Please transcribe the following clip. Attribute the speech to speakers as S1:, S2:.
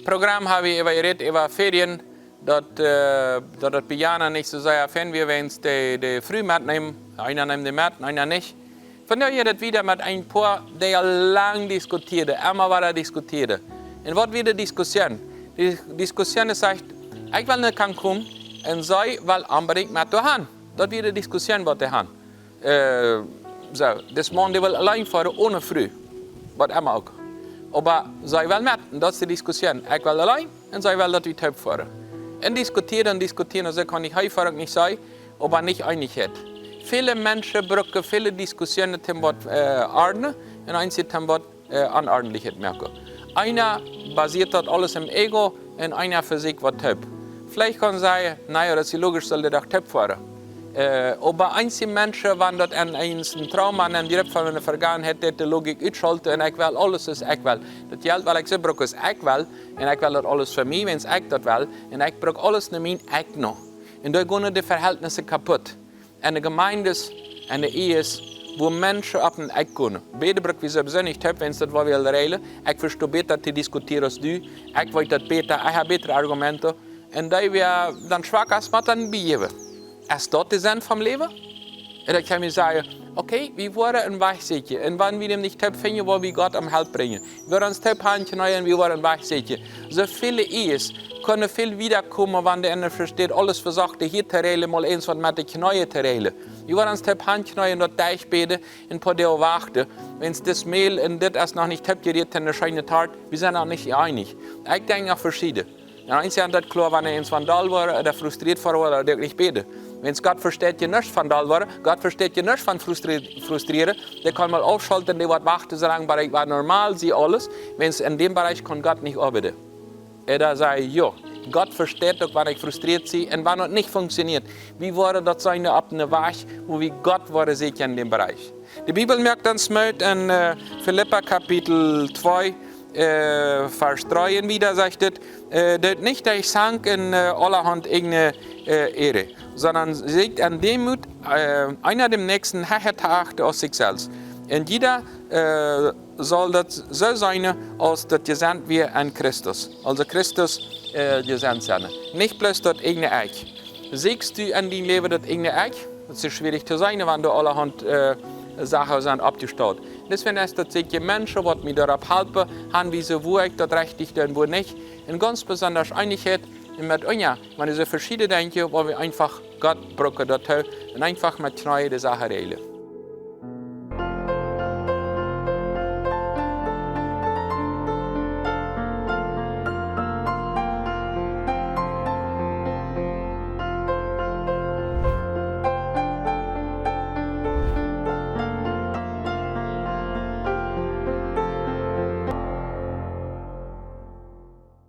S1: Programm habe ich über Ferien, dass das Pianer nicht so sehr fan wir, wenn es die Frühmat nehmen. Einer nimmt die Mat, einer nicht. Von daher das wieder mit ein paar, die lang diskutieren, immer weiter diskutieren. Und was wird die Diskussion? Die Diskussion ist, ich will nicht kommen und sie will unbedingt mit dir haben. Das wird die Diskussion, was die haben. So, das Mann, die will allein fahren, ohne früh. Was immer auch. Aber sie will mit, und das ist die Diskussion. Ich will allein und sie will, dass wir Typ fahren. Und diskutieren, und so kann ich heute nicht sagen, aber nicht Einigkeit. Viele Menschen brauchen viele Diskussionen, die ordnen, und einzelne die Unordentlichkeit merken. Einer basiert das alles im Ego, und einer für sich was Typ. Vielleicht kann man sagen, naja, das ist logisch, soll der doch Typ fahren. Aber einzelne Menschen, wenn das ein Trauma an direkt von der Vergangenheit, die Logik ausschalten, und ich will alles, ist ich will. Das Geld, weil ich so brauche, ist ich will, und ich will das alles für mich, wenn ich das will, und ich brauche alles nicht mehr, ich noch. Und da gehen die Verhältnisse kaputt. Eine Gemeinde ist, eine Ehe ist, wo Menschen auf den Eck gehen. Beide brauchen wir so besonders Typ, wenn es das will reden. Ich verstehe besser zu diskutieren als du. Ich weiß das besser, ich habe bessere Argumente. Und da wir dann schwach als man dann begeben. Ist das der Sinn vom Leben? Und dann kann ich sagen, okay, wir wollen ein Weichsätje. Und wenn wir dem nicht Typ finden, wo wir Gott am Halt bringen. Wir wollen uns Typ handchen und wir wollen ein Weichsätje. So viele Ehes können viel wiederkommen, wenn der eine versteht, alles versagt, hier Terele, mal eins von mit den neuen Terele. Wir wollen uns Typ handchen und dort Deichbede in Podeo warten. Wenn es das Mehl und das erst noch nicht Typ gerät, dann erscheint Tat, wir sind auch nicht einig. Ich denke auch verschieden. Und eins ist das klar, wenn er ins Vandal war, oder frustriert war, oder wirklich bete. Wenn es Gott versteht, ihr nicht Vandal war, Gott versteht ihr nicht von frustrieren, der kann mal aufschalten, der wird warten, solange Bereich war normal, sie alles. Wenn es in dem Bereich kann Gott nicht arbeiten. Da sage ich, ja, Gott versteht doch, wenn ich frustriert bin und wenn es nicht funktioniert. Wie wurde das sein ab einer Weg, wo wie Gott wurde sicher in dem Bereich. Die Bibel merkt uns mit in Philippa Kapitel 2, Vers 3 wieder sagt es, nicht, dass ich sank in allerhand irgendeine Ehre, sondern sagt an Demut, einer dem nächsten Herrtag aus sich selbst. Und jeder soll das so sein, als das gesandt wird an Christus. Also Christus gesandt sein. Nicht bloß das irgendeine Eich. Siehst du an deinem Leben das irgendeine Eich? Das ist schwierig zu sein, wenn du allerhand Sachen sind abgestaut. Deswegen ist das die Menschen, die mir darauf helfen, haben, wie sie wo ich das richtig und wo nicht. Und ganz besonders Einigkeit mit uns, wenn ich so verschiedene denke, wo wir einfach Gott brauchen, und einfach mit neuen Sachen reden.